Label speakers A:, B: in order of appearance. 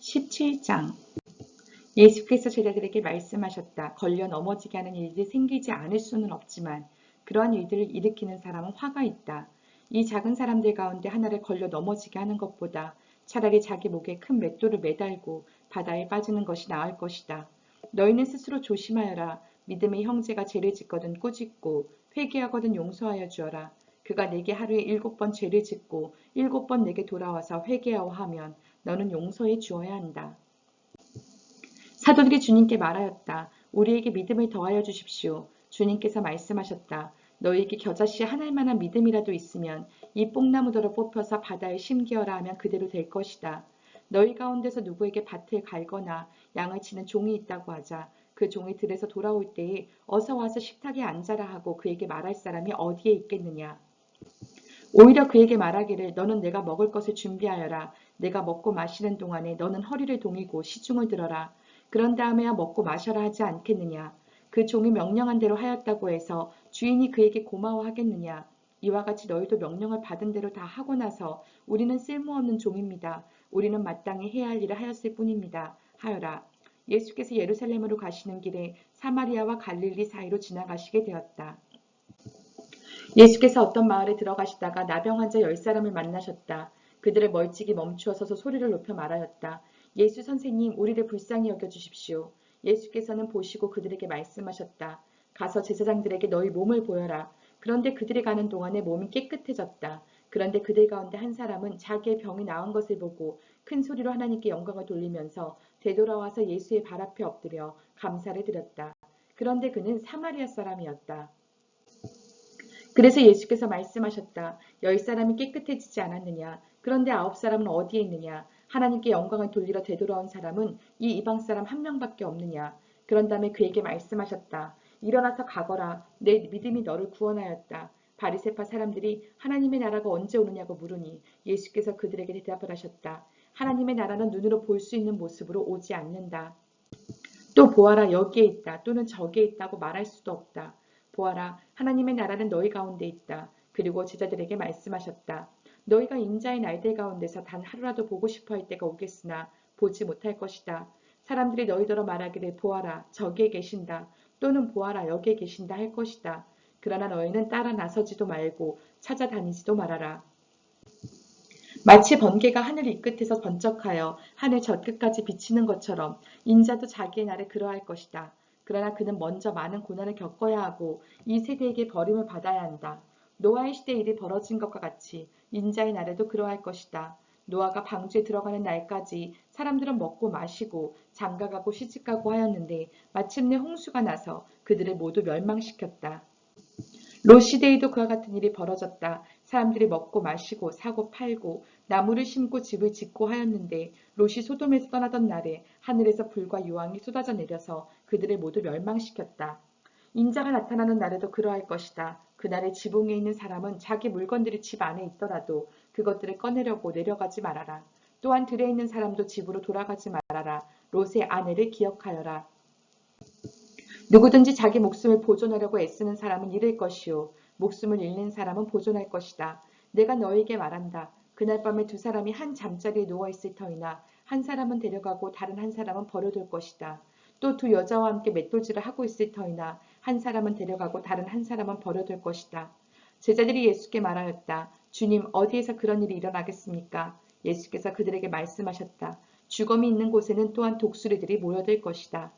A: 17장. 예수께서 제자들에게 말씀하셨다. 걸려 넘어지게 하는 일들이 생기지 않을 수는 없지만 그러한 일들을 일으키는 사람은 화가 있다. 이 작은 사람들 가운데 하나를 걸려 넘어지게 하는 것보다 차라리 자기 목에 큰 맷돌을 매달고 바다에 빠지는 것이 나을 것이다. 너희는 스스로 조심하여라. 믿음의 형제가 죄를 짓거든 꾸짖고 회개하거든 용서하여 주어라. 그가 내게 하루에 7번 죄를 짓고 7번 내게 돌아와서 회개하오 하면 너는 용서해 주어야 한다. 사도들이 주님께 말하였다. 우리에게 믿음을 더하여 주십시오. 주님께서 말씀하셨다. 너희에게 겨자씨 한 알만한 믿음이라도 있으면 이 뽕나무더러 뽑혀서 바다에 심기어라 하면 그대로 될 것이다. 너희 가운데서 누구에게 밭을 갈거나 양을 치는 종이 있다고 하자. 그 종이 들에서 돌아올 때에 어서 와서 식탁에 앉아라 하고 그에게 말할 사람이 어디에 있겠느냐. 오히려 그에게 말하기를 너는 내가 먹을 것을 준비하여라. 내가 먹고 마시는 동안에 너는 허리를 동이고 시중을 들어라. 그런 다음에야 먹고 마셔라 하지 않겠느냐. 그 종이 명령한 대로 하였다고 해서 주인이 그에게 고마워하겠느냐. 이와 같이 너희도 명령을 받은 대로 다 하고 나서 우리는 쓸모없는 종입니다. 우리는 마땅히 해야 할 일을 하였을 뿐입니다. 하여라. 예수께서 예루살렘으로 가시는 길에 사마리아와 갈릴리 사이로 지나가시게 되었다. 예수께서 어떤 마을에 들어가시다가 나병 환자 10사람을 만나셨다. 그들을 멀찍이 멈추어 서서 소리를 높여 말하였다. 예수 선생님, 우리를 불쌍히 여겨주십시오. 예수께서는 보시고 그들에게 말씀하셨다. 가서 제사장들에게 너희 몸을 보여라. 그런데 그들이 가는 동안에 몸이 깨끗해졌다. 그런데 그들 가운데 한 사람은 자기의 병이 나은 것을 보고 큰 소리로 하나님께 영광을 돌리면서 되돌아와서 예수의 발 앞에 엎드려 감사를 드렸다. 그런데 그는 사마리아 사람이었다. 그래서 예수께서 말씀하셨다. 10사람이 깨끗해지지 않았느냐. 그런데 9사람은 어디에 있느냐. 하나님께 영광을 돌리러 되돌아온 사람은 이 이방 사람 한 명밖에 없느냐. 그런 다음에 그에게 말씀하셨다. 일어나서 가거라. 내 믿음이 너를 구원하였다. 바리새파 사람들이 하나님의 나라가 언제 오느냐고 물으니 예수께서 그들에게 대답을 하셨다. 하나님의 나라는 눈으로 볼 수 있는 모습으로 오지 않는다. 또 보아라 여기에 있다 또는 저기에 있다고 말할 수도 없다. 보아라 하나님의 나라는 너희 가운데 있다. 그리고 제자들에게 말씀하셨다. 너희가 인자의 날들 가운데서 단 하루라도 보고 싶어 할 때가 오겠으나 보지 못할 것이다. 사람들이 너희더러 말하기를 보아라 저기에 계신다 또는 보아라 여기에 계신다 할 것이다. 그러나 너희는 따라 나서지도 말고 찾아다니지도 말아라. 마치 번개가 하늘 이 끝에서 번쩍하여 하늘 저 끝까지 비치는 것처럼 인자도 자기의 날에 그러할 것이다. 그러나 그는 먼저 많은 고난을 겪어야 하고 이 세대에게 버림을 받아야 한다. 노아의 시대에 일이 벌어진 것과 같이 인자의 날에도 그러할 것이다. 노아가 방주에 들어가는 날까지 사람들은 먹고 마시고 장가가고 시집가고 하였는데 마침내 홍수가 나서 그들을 모두 멸망시켰다. 롯 시대에도 그와 같은 일이 벌어졌다. 사람들이 먹고 마시고 사고 팔고 나무를 심고 집을 짓고 하였는데 롯이 소돔에서 떠나던 날에 하늘에서 불과 유황이 쏟아져 내려서 그들을 모두 멸망시켰다. 인자가 나타나는 날에도 그러할 것이다. 그날에 지붕에 있는 사람은 자기 물건들이 집 안에 있더라도 그것들을 꺼내려고 내려가지 말아라. 또한 들에 있는 사람도 집으로 돌아가지 말아라. 롯의 아내를 기억하여라. 누구든지 자기 목숨을 보존하려고 애쓰는 사람은 잃을 것이요 목숨을 잃는 사람은 보존할 것이다. 내가 너에게 말한다. 그날 밤에 두 사람이 한 잠자리에 누워있을 터이나 한 사람은 데려가고 다른 한 사람은 버려둘 것이다. 또 두 여자와 함께 맷돌질을 하고 있을 터이나 한 사람은 데려가고 다른 한 사람은 버려둘 것이다. 제자들이 예수께 말하였다. 주님, 어디에서 그런 일이 일어나겠습니까? 예수께서 그들에게 말씀하셨다. 주검이 있는 곳에는 또한 독수리들이 모여들 것이다.